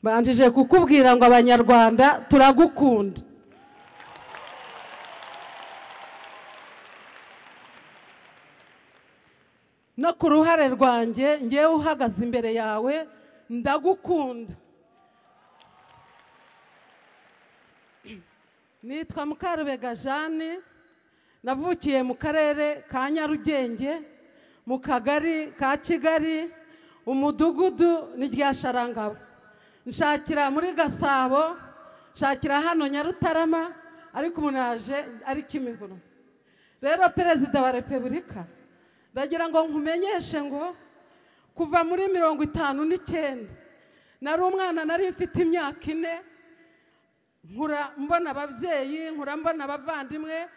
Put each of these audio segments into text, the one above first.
banjije kukubwira ngo abanyarwanda turagukunda. No ku ruhare rwanjye ngewe uhagaze imbere yawe ndagukunda. Nitwa Mukarubega Jeanne, navukiye mu karere ka Nyarugenge, mu kagari ka Kigali, umudugudu ni rya Sharangabo. Nshakira muri Gasabo, nshakira hano Nyarutarama, ariko umunaje ari Kimihurura. Rero Perezida wa Repubulika, ndagira ngo nkumenyeshe ngo kuva muri 59 nari umwana, nari mfite imyaka 4, nkura mbona ababyeyi, nkura mbona abavandimwe,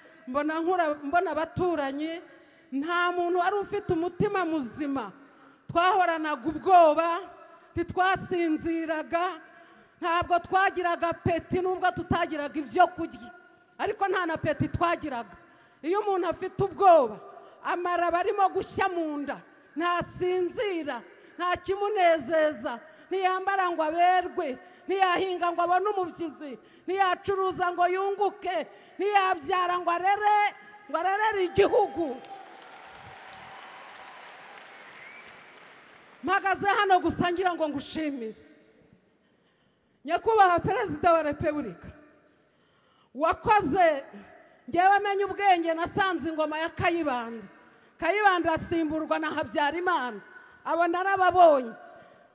mbona abaturanyi, nta muntu wari ufite umutima muzima. Twahoranaga ubwoba, ntitwasinziraga, ntabwo twagiraga peti nubwo tutagiraga ibyo kurya, ariko nta na peti twagiraga. Iyo umuntu afite ubwoba, amara barimo gushya mu nda, ntasinzira, nta kimunezeza, ntiyambara ngo aberwe, ntiyahinga ngo abone umubyizi, ntiyacuruza ngo yunguke, ntiyabyara ngo arerere igihugu. Mpagaze hano gusa ngira ngo ngushimire Nyakubahwa Perezida wa Repubulika, wakoze. Ngewe amenye ubwenge, nasanze ingoma ya Kayibanda asimburwa na Habyarimana, abo narababonye.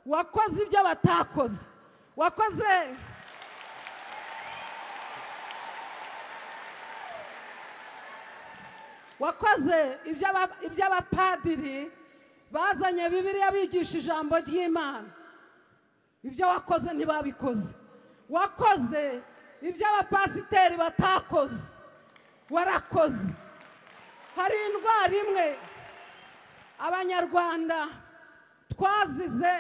Wakoze ibyo batakoze, wakoze ibyo abapadiri bazanye Bibiliya bigisha ijambo ry'Imana, ibyo wakoze ntibabikoze. Wakoze ibyo abapasiteri batakoze, warakoze. Hari indwara imwe abanyarwanda twazize,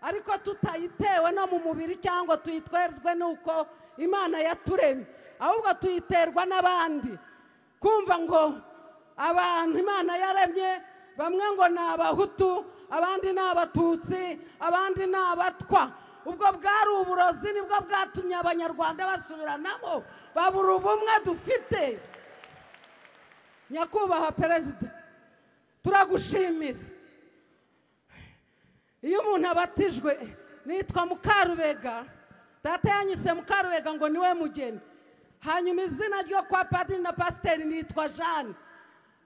ariko tutayitewe no mu mubiri cyangwa tuyitwerwe nuko Imana yaturemye, ahubwo tuyiterwa n'abandi. Kumva ngo abantu Imana yaremye, bamwe ngo ni Abahutu, abandi ni Abatutsi, abandi ni Abatwa. Ubwo bwari uburozi, nibwo bwatumye abanyarwanda basubiranamo, babura ubumwe dufite. Nyakubahwa Perezida, turagushimira. Iyo umuntu abatijwe, nitwa Mukarubega, data yanyise Mukarubega ngo niwe mugeni. Hanyuma izina ryo kwa padiri na pasiteri nitwa Jeanne,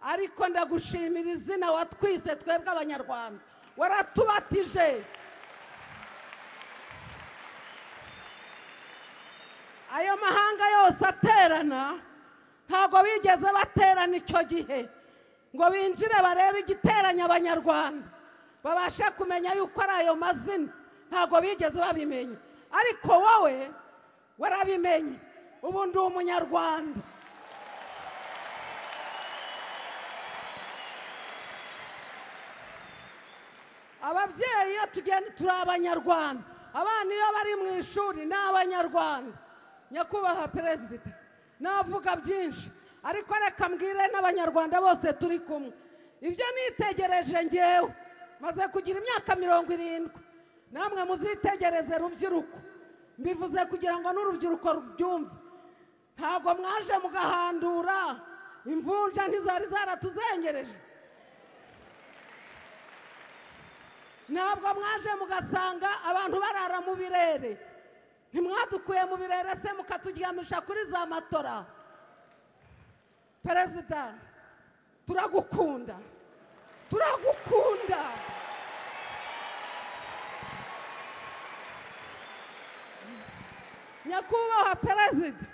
ariko ndagushimira izina watwise twebwe abanyarwanda, waratubatije. Ayo mahanga yose aterana, ntago bigeze baterana icyo gihe ngo binjire barebe igiteranya abanyarwanda, babasha kumenya yuko ari ayo mazina. Ntago bigeze babimenya, ariko wowe warabimenye. Ubu ndi umunyarwanda. Ababyeyi iyo tugenda turi abanyarwanda, abana iyo bari mu ishuri ni abanyarwanda. Nyakubahwa Perezida, navuga byinshi, ariko reka mbwire n'abanyarwanda bose turi kumwe. Ibyo nitegereje ngewe maze kugira imyaka 70, namwe muzitegereze rubyiruko. Mbivuze kugira ngo n'urubyiruko rubyumve. Ntabwo mwaje mugahandura, imvunja ntizari zaratuzengereje. Ntabwo mwaje mugasanga abantu barara mu birere, ntimwadukuye mu birere se mukaturyamisha kuri za matora. Perezida, turagukunda. Nyakubahwa Perezida,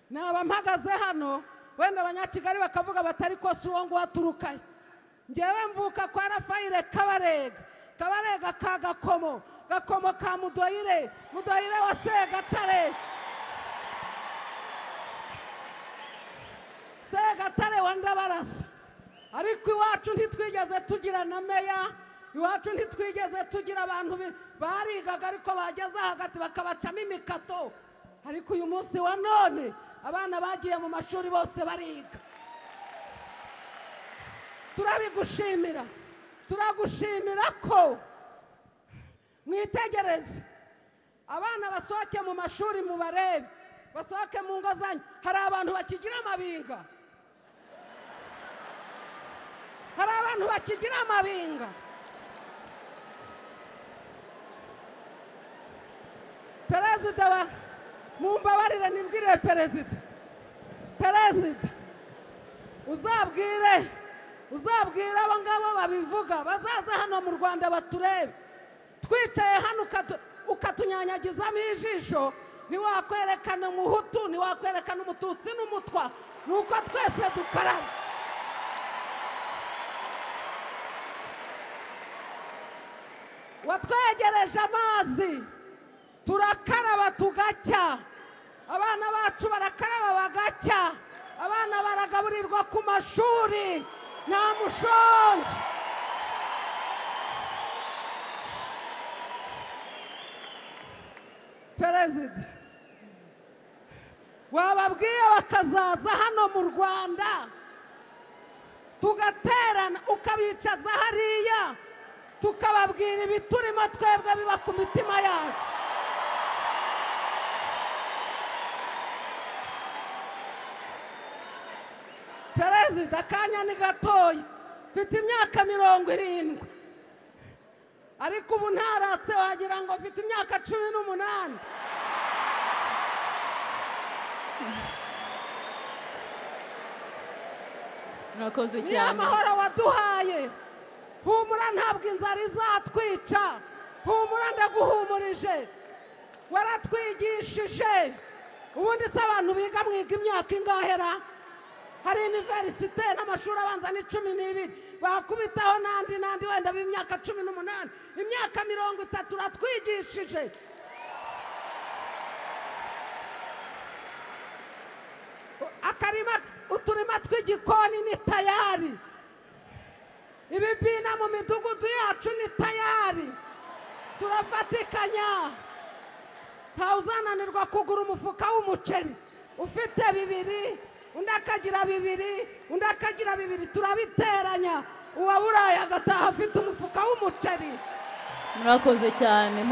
naba mpagaze hano, wenda abanyakigali bakavuga batari ko si uwo ngo waturukaye. Ngewe mvuka kwa Rafaire Kabarega ka Gakomo ka Mudoyire wa Segatare wa Ndabarasa. Ariko iwacu ntitwigeze tugira na meya, iwacu ntitwigeze tugira abantu barigaga ariko bageze hagati bakabacamo imikato. Ariko uyu munsi wa none abana bagiye mu mashuri bose bariga. turagushimira ko mwitegereze abana basohoke mu mashuri mu barebe, basohoke mu ngo zanyu. Hari abantu bakigira amabinga, hari abantu bakigira amabinga. Perezida mumbabarire nimbwire perezida uzabwire abo ngabo babivuga bazaza hano mu Rwanda baturebe. Twicaye hano ukatunyanyagizamo ijisho, niwakwerekana umuhutu, niwakwerekana umututsi n'umutwa, nuko twese dukaraba. Watwegereje amazi, turakaraba tugacya, abana bacu barakaraba bagacya, abana baragaburirwa ku mashuri nta mushonje. Perezida wababwiye bakazaza hano mu Rwanda tugaterana, ukabicaza hariya tukababwira ibiturimo twebwe biba ku mitima yacu. Perezida akanya ni gatoya, mfite imyaka 70, ariko ubu ntaratse wagira ngo mfite imyaka 18. Murakoze cyane. Ni amahoro waduhaye. Humura ntabwo inzara izatwica, humura ndaguhumurije, waratwigishije. Ubundi se abantu biga mwiga imyaka ingahera? Hari universite n'amashuri abanza ni 12, bakubitaho nandi wenda b'imyaka 18, imyaka 30 uratwigishije. Uturima tw'igikoni ni tayari, ibibina mu midugudu yacu ni tayari, turafatikanya. Ntawuzananirwa kugura umufuka w'umuceri ufite 2, undi akagira 2, undi akagira 2, turabiteranya, uwaburaye agataha afite umufuka w'umuceri. Murakoze cyane.